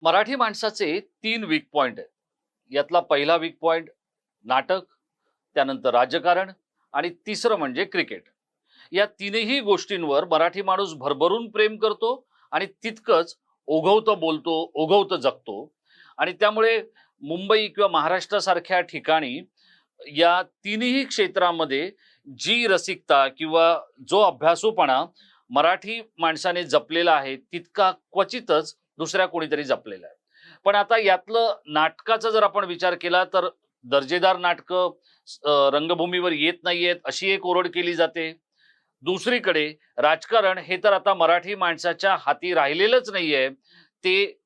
मराठी माणसाचे 3 weak point आहेत. यातला पहिला वीक पॉइंट नाटक, त्यानंतर राजकारण आणि तिसरं म्हणजे क्रिकेट. या तीनही गोष्टींवर मराठी माणूस भरभरून प्रेम करतो आणि तितकंच ओघवतं बोलतो, ओघवतं जगतो. आणि त्यामुळे मुंबई किंवा महाराष्ट्रासारख्या ठिकाणी या तिन्ही क्षेत्रामध्ये जी रसिकता किंवा जो अभ्यासूपणा मराठी माणसाने जपलेला आहे तितका क्वचितच दुसऱ्या कोणीतरी जपलेला आहे. पण आता यातलं नाटकाचा जर आपण विचार केला तर दर्जेदार नाटकं रंगभूमीवर येत नाहीयेत अशी एक ओरड केली जाते. दुसरीकडे राजकारण हे तर आता मराठी माणसाच्या हाती राहिलेलंच नाहीये. ते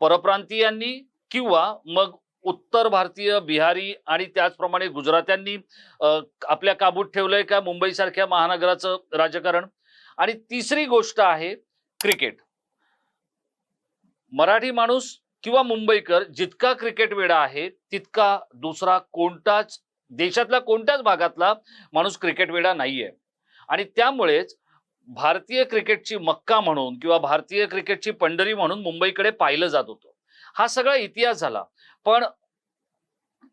परप्रांतीयांनी किंवा मग उत्तर भारतीय, बिहारी आणि त्याचप्रमाणे गुजरात्यांनी आपल्या काबूत ठेवलंय का मुंबईसारख्या महानगराचं राजकारण. आणि तिसरी गोष्ट आहे क्रिकेट. मराठी माणूस किंवा मुंबईकर जितका क्रिकेट वेडा आहे तितका दुसरा कोणताच देशातल्या कोणत्याच भागातला माणूस क्रिकेट वेडा नाहीये. आणि त्यामुळेच भारतीय क्रिकेटची मक्का म्हणून किंवा भारतीय क्रिकेटची पंढरी म्हणून मुंबईकडे पाहिलं जात होतं. हा सगळा इतिहास झाला. पण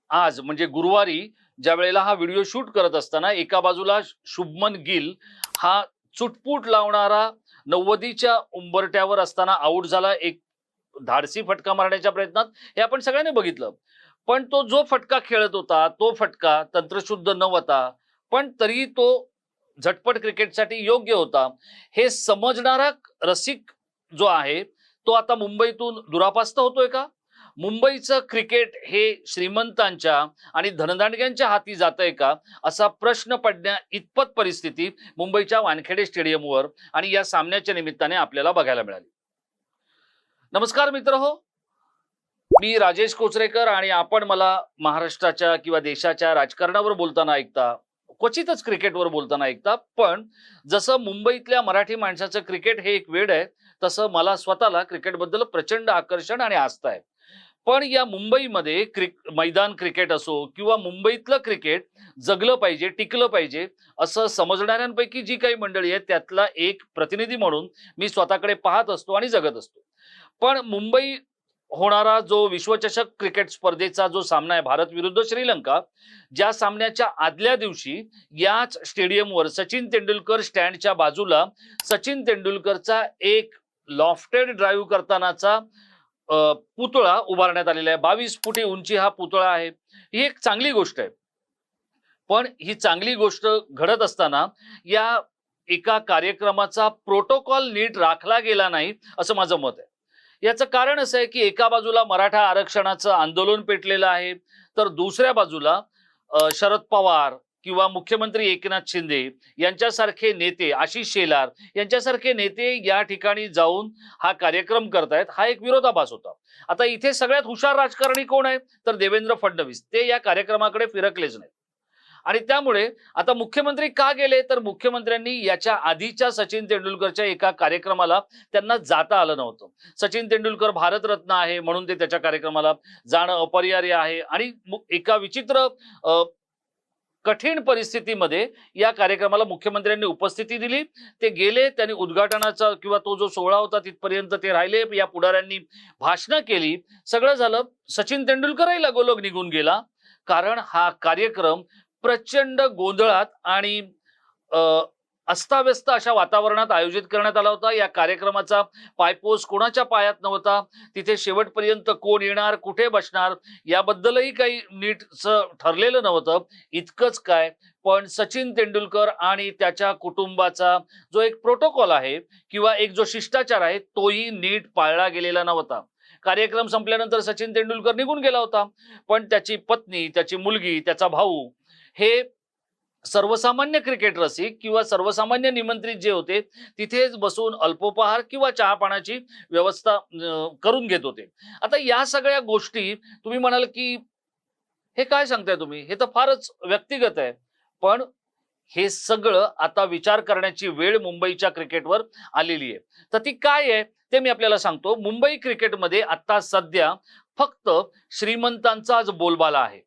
आज म्हणजे गुरुवारी ज्या वेळेला हा व्हिडिओ शूट करत असताना एका बाजूला शुभमन गिल हा चुटपूट लावणारा 90च्या उंबरट्यावर असताना आऊट झाला एक धाडसी फटका मारण्याच्या प्रयत्नात. हे आपण सगळ्यांनी बघितलं. पण तो जो फटका खेळत होता तो फटका तंत्रशुद्ध नव्हता, पण तरी तो झटपट क्रिकेटसाठी योग्य होता हे समजणारा रसिक जो आहे तो आता मुंबईतून दुरापास्त होतोय का? मुंबईचं क्रिकेट हे श्रीमंतांच्या आणि धनदांडग्यांच्या हाती जातंय का असा प्रश्न पडण्या इतपत परिस्थिती मुंबईच्या वानखेडे स्टेडियमवर आणि या सामन्याच्या निमित्ताने आपल्याला बघायला मिळाली. नमस्कार मित्र हो, मी राजेश कोचरेकर आणि आपण मला महाराष्ट्राच्या किंवा देशाच्या राजकारणावर बोलताना ऐकता, क्वचितच क्रिकेटवर बोलताना ऐकता. पण जसं मुंबईतल्या मराठी माणसाचं क्रिकेट हे एक वेड आहे तसं मला स्वतःला क्रिकेटबद्दल प्रचंड आकर्षण आणि आस्था आहे. पण या मुंबईमध्ये मैदान क्रिकेट असो किंवा मुंबईतलं क्रिकेट जगलं पाहिजे, टिकलं पाहिजे असं समजणाऱ्यांपैकी जी काही मंडळी आहे त्यातला एक प्रतिनिधी म्हणून मी स्वतःकडे पाहत असतो आणि जगत असतो. पण मुंबई होणारा जो विश्वचषक क्रिकेट स्पर्धेचा जो सामना आहे भारत विरुद्ध श्रीलंका, ज्या सामन्याच्या आदल्या दिवशी याच स्टेडियमवर सचिन तेंडुलकर स्टँडच्या बाजूला सचिन तेंडुलकरचा एक लॉफ्टेड ड्राईव्ह करतानाचा पुतळा उभारण्यात आलेला आहे. 22 फुटी उंची हा पुतळा आहे. ही एक चांगली गोष्ट आहे. पण ही चांगली गोष्ट घडत असताना या एका कार्यक्रमाचा प्रोटोकॉल नीट राखला गेला नाही असं माझं मत आहे. याचं कारण असं आहे की एका बाजूला मराठा आरक्षणाचं आंदोलन पेटलेलं आहे तर दुसऱ्या बाजूला शरद पवार किंवा मुख्यमंत्री एकनाथ शिंदे यांच्यासारखे नेते, आशिष शेलार यांच्यासारखे नेते या ठिकाणी जाऊन हा कार्यक्रम करतायत. हा एक विरोधाभास होता. आता इथे सगळ्यात हुशार राजकारणी कोण आहे तर देवेंद्र फडणवीस. ते या कार्यक्रमाकडे फिरकलेच नाही. आणि त्यामुळे आता मुख्यमंत्री का गेले तर मुख्यमंत्र्यांनी याच्या आधीच्या सचिन तेंडुलकरच्या एका कार्यक्रमाला त्यांना जाता आलं नव्हतं. सचिन तेंडुलकर भारतरत्न आहे म्हणून ते त्याच्या कार्यक्रमाला जाणं अपरिहार्य आहे. आणि एका विचित्र कठीण परिस्थितीमध्ये या कार्यक्रमाला मुख्यमंत्र्यांनी उपस्थिती दिली. ते गेले, त्यांनी उद्घाटनाचा किंवा तो जो सोहळा होता तिथपर्यंत ते राहिले. या पुढाऱ्यांनी भाषणं केली, सगळं झालं. सचिन तेंडुलकरही लगोलग निघून गेला कारण हा कार्यक्रम प्रचंड गोंधळात आणि अस्ताव्यस्त अशा वातावरणात आयोजित करण्यात आला होता. या कार्यक्रमाचा पायपोस कोणाच्या पायात नव्हता. तिथे शेवटपर्यंत कोण येणार, कुठे बसणार याबद्दलही काही नीटचं ठरलेलं नव्हतं. इतकंच काय, पण सचिन तेंडुलकर आणि त्याच्या कुटुंबाचा जो एक प्रोटोकॉल आहे किंवा एक जो शिष्टाचार आहे तोही नीट पाळला गेलेला नव्हता. कार्यक्रम संपल्यानंतर सचिन तेंडुलकर निघून गेला होता, पण त्याची पत्नी, त्याची मुलगी, त्याचा भाऊ हे सर्वसामान्य क्रिकेट रसिक किंवा सर्वसामान्य निमंत्रित जे होते तिथेच बसून अल्पोपहार किंवा चहा पाण्याची व्यवस्था करून घेत होते. आता या सगळ्या गोष्टी तुम्ही म्हणाल की हे काय सांगताय तुम्ही, हे तर फारच व्यक्तिगत आहे. पण हे सगळं आता विचार करण्याची वेळ मुंबईच्या क्रिकेटवर आलेली आहे. तर ती काय आहे ते मी आपल्याला सांगतो. मुंबई क्रिकेटमध्ये आता सध्या फक्त श्रीमंतांचाच बोलबाला आहे.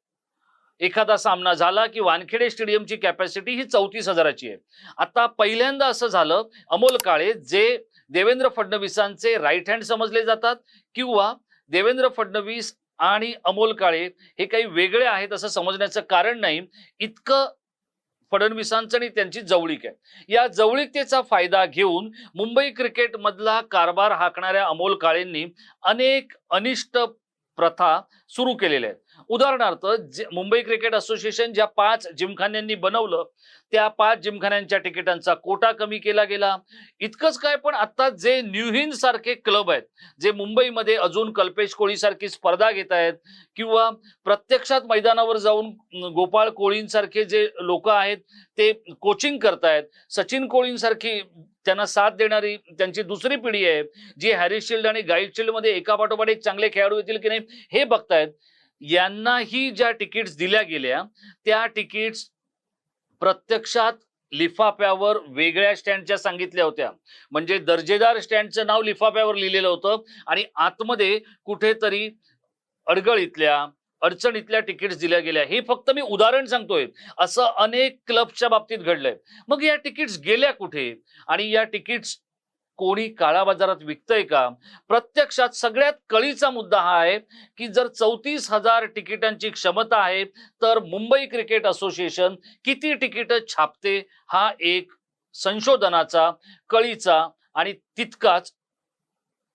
एखादा सामना झाला की वानखेडे स्टेडियमची कॅपॅसिटी ही 34,000ची आहे. आता पहिल्यांदा असं झालं, अमोल काळे जे देवेंद्र फडणवीसांचे राईट हँड समजले जातात किंवा देवेंद्र फडणवीस आणि अमोल काळे हे काही वेगळे आहेत असं समजण्याचं कारण नाही. इतकं फडणवीसांचं आणि त्यांची जवळीक आहे. या जवळीकतेचा फायदा घेऊन मुंबई क्रिकेट मधला कारभार हाकणाऱ्या अमोल काळेंनी अनेक अनिष्ट प्रथा सुरू केलेल्या आहेत. उदाहरणार्थ मुंबई क्रिकेट असोसिएशन ज्या 5 जिमखान्यांनी बनवलं त्या 5 जिमखान्यांच्या तिकिटांचा कोटा कमी केला गेला. इतकंच काय, पण आता जे न्यू हिंद सारखे क्लब आहेत जे मुंबईमध्ये अजून कल्पेश कोळी सारखी स्पर्धा घेत आहेत किंवा प्रत्यक्षात मैदानावर जाऊन गोपाळ कोळींसारखे जे लोक आहेत ते कोचिंग करतायत, सचिन कोळींसारखी त्यांना साथ देणारी त्यांची दुसरी पिढी आहे जी हॅरी शिल्ड आणि गाईड शिल्ड मध्ये एका पाठोपाठ एक चांगले खेळाडू येतील की नाही हे बघतायत. यांनाही ज्या तिकीट्स दिल्या गेल्या त्या तिकीट्स प्रत्यक्षात लिफाफ्यावर वेगळ्या स्टँडच्या सांगितल्या होत्या. म्हणजे दर्जेदार स्टँडचं नाव लिफाफ्यावर लिहिलेलं होतं आणि आतमध्ये कुठेतरी अडगळीतल्या अडचणीतल्या तिकीट्स दिल्या गेल्या. हे फक्त मी उदाहरण सांगतोय, असं अनेक क्लबच्या बाबतीत घडलंय. मग या तिकीट्स गेल्या कुठे आणि या तिकीट्स कोणी काळा बाजारात विकतंय का? प्रत्यक्षात सगळ्यात कळीचा मुद्दा हा आहे की जर 34,000 तिकिटांची क्षमता आहे तर मुंबई क्रिकेट असोसिएशन किती तिकीट छापते हा एक संशोधनाचा, कळीचा आणि तितकाच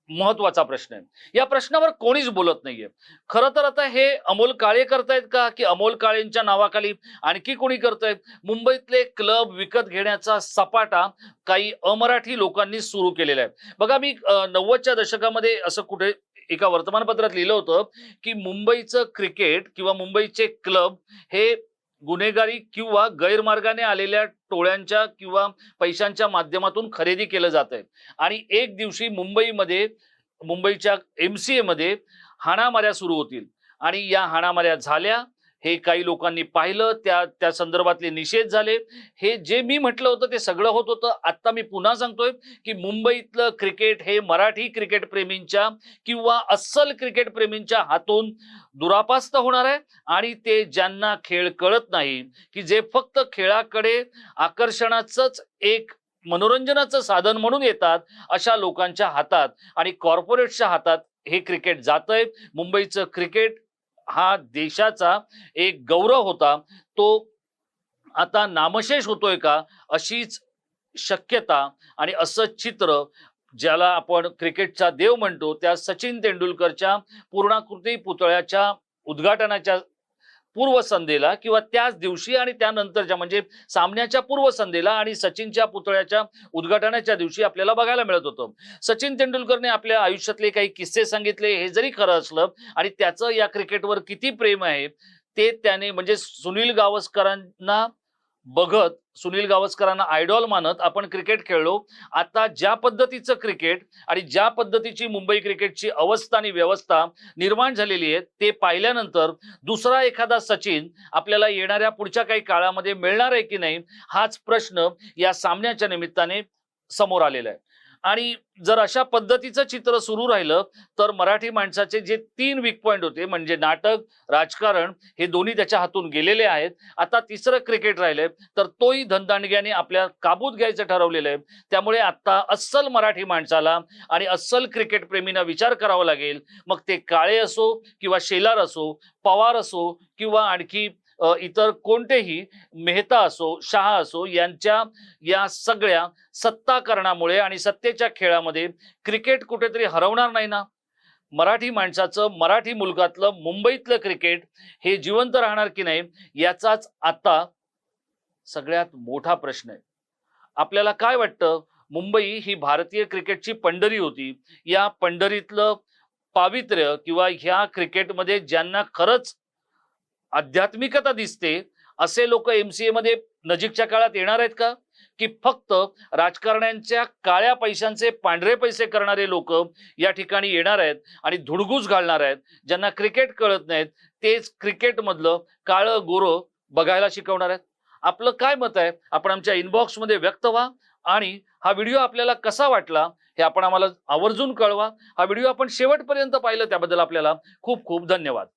महत्वाचा प्रश्न आहे. या प्रश्नावर कोणीच बोलत नाहीये. खरं तर आता हे अमोल काळे करतायत का की अमोल काळेंच्या नावाखाली आणखी कोणी करतायत? मुंबईतले क्लब विकत घेण्याचा सपाटा काही अमराठी लोकांनी सुरू केलेला आहे. बघा, मी 90च्या दशकामध्ये असं कुठे एका वर्तमानपत्रात लिहिलं होतं की मुंबईचं क्रिकेट किंवा मुंबईचे क्लब हे गुन्हेगारी किंवा गैरमार्गाने आलेल्या टोळ्यांच्या किंवा पैशांच्या माध्यमातून खरेदी केलं जात आहे आणि एक दिवशी मुंबईच्या MCA मध्ये हाणामाऱ्या सुरू होतील आणि या हाणामाऱ्या झाल्या. हे काही लोकांनी पाहिलं, त्या संदर्भातले निषेध झाले. हे जे मी म्हटलं होतं ते सगळं होत होतं. आता मी पुन्हा सांगतोय की मुंबईतलं क्रिकेट हे मराठी क्रिकेट प्रेमींच्या किंवा अस्सल क्रिकेट प्रेमींच्या हातून दुरापास्त होणार आहे आणि ते ज्यांना खेळ कळत नाही, की जे फक्त खेळाकडे आकर्षणाचंच एक मनोरंजनाचं साधन म्हणून येतात, अशा लोकांच्या हातात आणि कॉर्पोरेट्सच्या हातात हे क्रिकेट जातंय. मुंबईचं क्रिकेट हा देशाचा एक गौरव होता, तो आता नामशेष होतोय का अशीच शक्यता आणि असं चित्र ज्याला आपण क्रिकेटचा देव म्हणतो त्या सचिन तेंडुलकरच्या पूर्णाकृती पुतळ्याच्या उद्घाटनाच्या पूर्वसंध्येला किंवा त्याच दिवशी आणि त्यानंतरच्या म्हणजे सामन्याच्या पूर्वसंध्येला आणि सचिनच्या पुतळ्याच्या उद्घाटनाच्या दिवशी आपल्याला बघायला मिळत होतं. सचिन तेंडुलकरने आपल्या आयुष्यातले काही किस्से सांगितले. हे जरी खरं असलं आणि त्याचं या क्रिकेटवर किती प्रेम आहे ते त्याने म्हणजे सुनील गावस्करांना बघत, सुनील गावस्करांना आयडॉल मानत आपण क्रिकेट खेळलो. आता ज्या पद्धतीचं क्रिकेट आणि ज्या पद्धतीची मुंबई क्रिकेटची अवस्था आणि व्यवस्था निर्माण झालेली आहे ते पाहिल्यानंतर दुसरा एखादा सचिन आपल्याला येणाऱ्या पुढच्या काही काळामध्ये मिळणार आहे की नाही हाच प्रश्न या सामन्याच्या निमित्ताने समोर आलेला आहे. आणि जर अशा पद्धतीचं चित्र सुरू राहिलं तर मराठी माणसाचे जे 3 वीक पॉइंट होते म्हणजे नाटक, राजकारण हे दोन्ही त्याच्या हातून गेलेले आहेत. आता तिसरं क्रिकेट राहिलंय तर तोही धनदांडग्याने आपल्या काबूत घ्यायचं ठरवलेलं आहे. त्यामुळे आता अस्सल मराठी माणसाला आणि अस्सल क्रिकेट प्रेमींना विचार करावा लागेल. मग ते काळे असो किंवा शेलार असो, पवार असो किंवा आणखी इतर कोणतेही, मेहता असो, शहा असो, यांच्या या सगळ्या सत्ताकरणामुळे आणि सत्तेच्या खेळामध्ये क्रिकेट कुठेतरी हरवणार नाही ना? मराठी माणसाचं, मराठी मुलगातलं, मुंबईतलं क्रिकेट हे जिवंत राहणार की नाही याचाच आता सगळ्यात मोठा प्रश्न आहे. आपल्याला काय वाटतं? मुंबई ही भारतीय क्रिकेटची पंढरी होती. या पंढरीतलं पावित्र्य किंवा ह्या क्रिकेटमध्ये ज्यांना खरंच आध्यात्मिकता दिसते असे लोक MCA मध्ये नजीकच्या काळात येणार आहेत का? की फक्त राजकारण्यांच्या काळ्या पैशांचे पांढरे पैसे करणारे लोक या ठिकाणी येणार आहेत आणि धुडगूस घालणार आहेत? ज्यांना क्रिकेट कळत नाहीत तेच क्रिकेट मधलं काळं गोरं बघायला शिकवणार आहेत. आपलं काय मत आहे आपण आमच्या इनबॉक्स मध्ये व्यक्त व्हा आणि हा व्हिडिओ आपल्याला कसा वाटला हे आपण आम्हाला आवर्जून कळवा. हा व्हिडिओ आपण शेवटपर्यंत पाहिलं त्याबद्दल आपल्याला खूप खूप धन्यवाद.